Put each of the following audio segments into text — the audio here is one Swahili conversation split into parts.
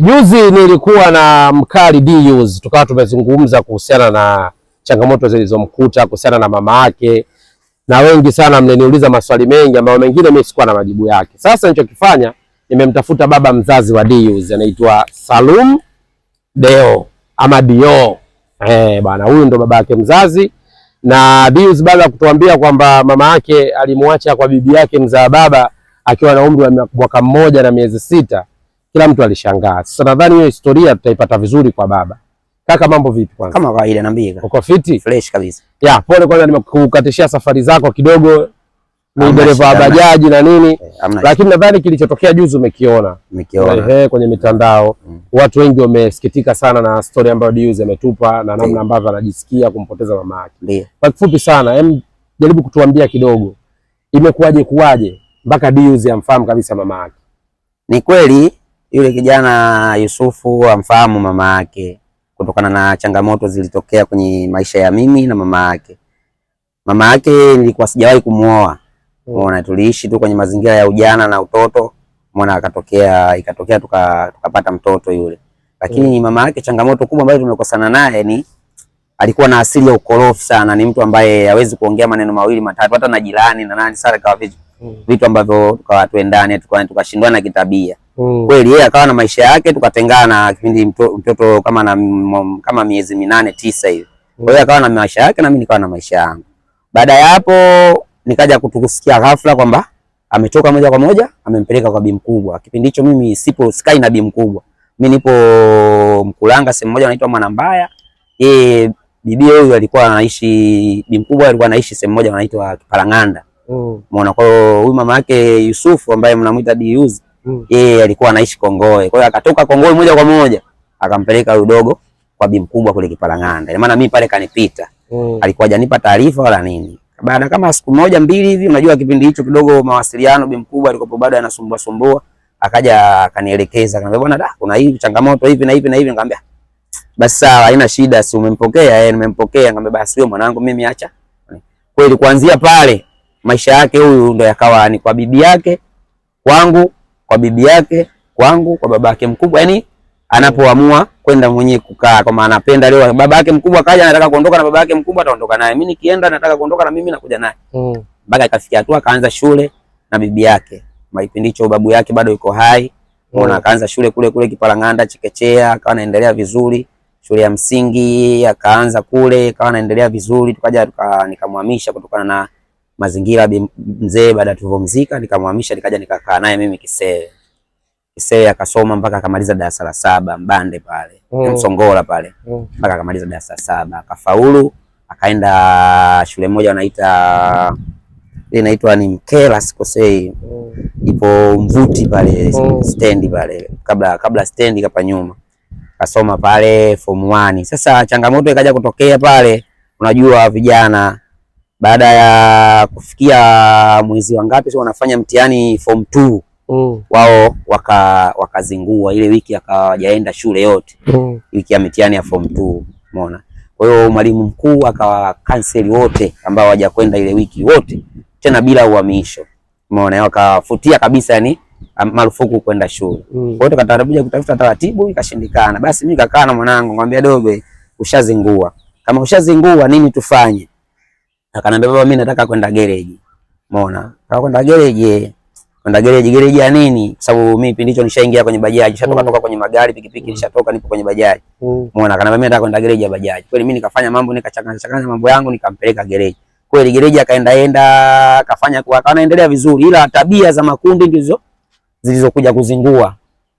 Juzi nilikuwa na mkali Deuce, tukawa tumezungumza kuhusiana na changamoto zilizomkuta kuhusiana na mama yake, na wengi sana mneniuliza maswali mengi ambayo mengine mimi sikuwa na majibu yake. Sasa nilichokifanya, nimemtafuta baba mzazi wa Deuce, anaitwa Salum Deo ama Dio. Bwana huyu ndo baba yake mzazi, na Deuce baada ya kutuambia kwamba mama yake alimwacha kwa bibi yake mzaa baba akiwa na umri wa mwaka mmoja na miezi 6. Kila mtu alishangaa. Sasa nadhani hiyo historia tutaipata vizuri kwa baba. Kaka, mambo vipi kwanza? Kama kawaida, niambie kaka. Uko fiti? Fresh kabisa. Ya, pole kwanza nimekukatishia safari zako kidogo. Ni dereva wa bajaji na nini. Lakini nadhani kilichotokea juzi umekiona. Kwenye mitandao. Watu wengi wamesikitika sana na story ambayo Deuce ametupa na namna ambavyo anajisikia kumpoteza mama yake. Ndio. Kwa kifupi sana, jaribu kutuambia kidogo. Imekuwaje mpaka Deuce amfahamu kabisa mama yake? Ni kweli yule kijana Yusufu amfahamu mama yake kutokana na changamoto zilitokea kwenye maisha ya mimi na mama yake. Mama yake nilikuwa sijawahi kumuoa. Umeona, tuliishi tu kwenye mazingira ya ujana na utoto. Umeona, ikatokea tukapata mtoto yule. Lakini mama yake, changamoto kubwa ambayo tumekosana naye ni alikuwa na asili ya ukorofi sana. Ni mtu ambaye hawezi kuongea maneno mawili matatu hata na jirani na nani, sasa kwa vitu ambavyo tukawa tuendane, tukashindwana kitabia. Kweli yeye akawa na maisha yake, tukatengana kipindi mtoto kama miezi 8 9 hivi. Kwa hiyo akawa na maisha yake na mimi nikawa na maisha yangu. Baada ya hapo nikaja kutusikia ghafla kwamba ametoka moja kwa moja amempeleka kwa bi mkubwa. Kipindi hicho mimi sikai na bi mkubwa. Mimi nipo Mkulanga, sehemu moja inaitwa Mwanambaya. Bibi huyu alikuwa anaishi, bi mkubwa alikuwa anaishi sehemu moja inaitwa Kipalang'anda. Umeona, kwa hiyo huyu mama yake Yusufu ambaye mnamuita Deuce, yeye alikuwa anaishi Kongoe. Kwa hiyo akatoka Kongoe moja kwa moja akampeleka huyo dogo kwa bi mkubwa kule Kipalang'anda. Maana mimi pale kanipita. Alikuwa hajanipa taarifa wala nini. Baada kama siku moja mbili hivi, unajua kipindi hicho kidogo mawasiliano, bi mkubwa alikuwa bado anasumbua, akaja akanielekeza, akaniambia bwana, kuna hii changamoto hivi na hivi na hivi. Nikamwambia basi sawa, haina shida, si umempokea? Nimempokea. Nikamwambia basi wewe mwanangu, mimi acha. Kweli kuanzia pale maisha yake huyu ndo yakawa ni kwa bibi yake kwangu, kwa bibi yake kwangu, kwa baba yake mkubwa. Yani anapoamua kwenda mwenyewe kukaa, kwa maana anapenda leo baba yake mkubwa kaja anataka kuondoka na baba yake mkubwa ataondoka naye, mimi nikienda nataka kuondoka na mimi nakuja naye. Mpaka ikafikia hatua akaanza shule na bibi yake. Kipindi hicho babu yake bado yuko hai. Unaona, akaanza shule kule Kipalang'anda chekechea, akawa anaendelea vizuri. Shule ya msingi akaanza kule, akawa anaendelea vizuri. Tukaja nikamhamisha kutokana na mazingira mzee. Baada tulivyomzika nikamhamisha, nikaja nikakaa naye mimi Kisewe akasoma mpaka akamaliza darasa la 7 Mbande pale, Msongola pale, mpaka akamaliza darasa la 7 akafaulu. Akaenda shule moja inaitwa ni Mkela sikosei, ipo Mvuti pale stendi pale, kabla stendi hapa nyuma. Kasoma pale form 1. Sasa changamoto ikaja kutokea pale, unajua vijana baada ya kufikia mwezi wa ngapi sio wanafanya mtihani form 2. Wao wakazingua ile wiki, akawajaenda shule yote. Wiki ya mitihani ya form 2, umeona. Kwa hiyo mwalimu mkuu akawa cancel wote ambao hawajakwenda ile wiki wote, tena bila uhamisho, umeona. Wakafutia kabisa, yani marufuku kwenda shule. Kwa hiyo tukatarabuja kutafuta taratibu, ikashindikana. Basi mimi nikakaa na mwanangu, ngambia dogo, ushazingua. Kama ushazingua nini tufanye? Akaniambia baba, mimi nataka kwenda garage. Umeona? Nataka kwenda garage. Kwenda garage ya nini? Kwa sababu mimi pindi hicho nishaingia kwenye bajaji, toka kwenye magari, pikipiki nishatoka, nipo kwenye bajaji. Umeona? Akaniambia mimi nataka kwenda garage ya bajaji. Kweli mimi nikafanya mambo, nikachanganya mambo yangu, nikampeleka garage. Kweli garage akaenda akafanya kwa anaendelea vizuri, ila tabia za makundi ndizo zilizokuja kuzingua.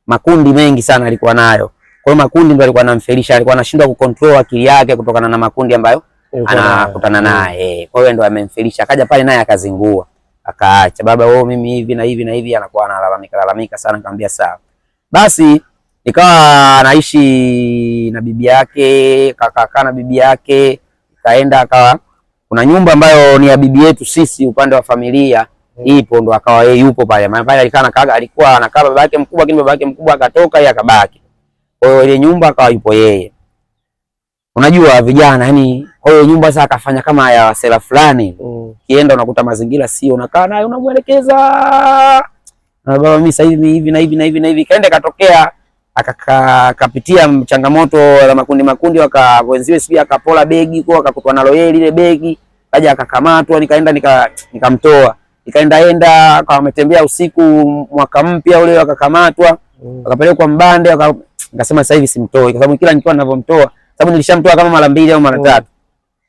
Makundi mengi sana alikuwa nayo. Kwa hiyo makundi ndio alikuwa anamfelisha, alikuwa anashindwa kucontrol akili yake kutokana na makundi ambayo anakutana naye. Kwa hiyo ndio amemfelisha. Akaja pale naye akazingua. Akaacha, baba wewe mimi hivi na hivi na hivi, anakuwa analalamika sana. Nikamwambia sawa. Basi nikawa naishi na bibi yake, kaka na bibi yake, kaenda akawa kuna nyumba ambayo ni ya bibi yetu sisi upande wa familia ipo, ndo akawa yeye yupo pale. Maana pale alikuwa anakaa baba yake mkubwa, lakini baba yake mkubwa akatoka, yeye akabaki. Kwa hiyo ile nyumba akawa yupo yeye. Unajua vijana, yani kwa hiyo nyumba sasa akafanya kama ya wasela fulani. Kienda unakuta mazingira sio, unakaa naye unamuelekeza. Na baba mimi sasa hivi na hivi na hivi na hivi. Kaenda katokea akapitia changamoto la makundi wenziwe sijui akapola begi kwa akakutwa na loyeli ile begi, kaja akakamatwa, nikaenda nikamtoa. Nikaenda akawa ametembea usiku mwaka mpya ule akakamatwa, akapelekwa Mbande, nikasema sasa hivi simtoi kwa sababu kila nikiwa ninavomtoa, sababu nilishamtoa kama mara 2 au mara 3.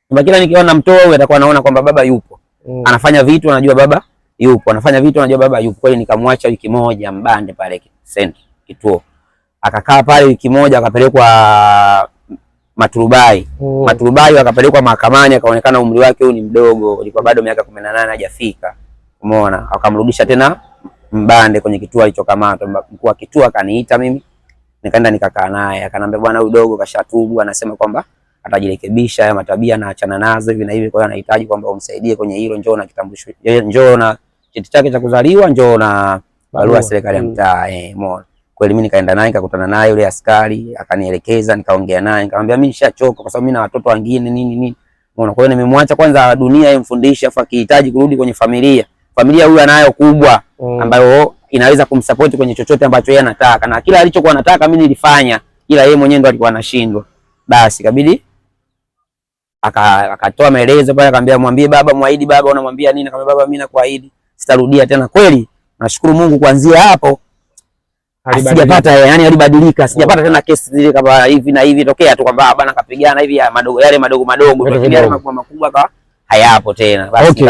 Kwa kila nikiwa namtoa huyo atakuwa anaona kwamba baba yupo. Anafanya vitu anajua baba yupo, anafanya vitu anajua baba yupo. Kwa hiyo nikamwacha wiki moja Mbande pale kituo. Akakaa pale wiki moja, akapelekwa Maturubai. Maturubai akapelekwa mahakamani, akaonekana umri wake huyu ni mdogo, alikuwa bado miaka 18 hajafika. Umeona? Akamrudisha tena Mbande kwenye kituo alichokamatwa. Mkuu wa kituo akaniita mimi, nikaenda nikakaa naye, akanambia bwana huyu dogo kashatubu, anasema kwamba atajirekebisha ya matabia na achana nazo hivi na hivi, kwa hiyo anahitaji kwamba umsaidie kwenye hilo, njoo na kitambulisho, njoo na cheti chake cha kuzaliwa, njoo na barua ya serikali ya mtaa. Umeona? Kweli mimi nikaenda naye, nikakutana naye yule askari, akanielekeza, nikaongea naye, nikamwambia mimi nishachoka kwa sababu mimi na watoto wengine nini. Umeona? Kwa hiyo nimemwacha kwanza dunia imfundishe, afa akihitaji kurudi kwenye familia huyu anayo kubwa ambayo inaweza kumsupport kwenye chochote ambacho yeye anataka, na kila alichokuwa anataka mimi nilifanya, ila yeye mwenyewe ndo alikuwa anashindwa. Basi kabidi akatoa maelezo pale, akamwambia mwambie baba, muahidi baba. Unamwambia nini? Akamwambia baba, mimi nakuahidi sitarudia tena. Kweli nashukuru Mungu, kuanzia hapo sijapata, yani alibadilika, sijapata tena kesi zile kama hivi na hivi tokea tu kwamba bana kapigana hivi, yale madogo tokea makubwa hayapo tena. Basi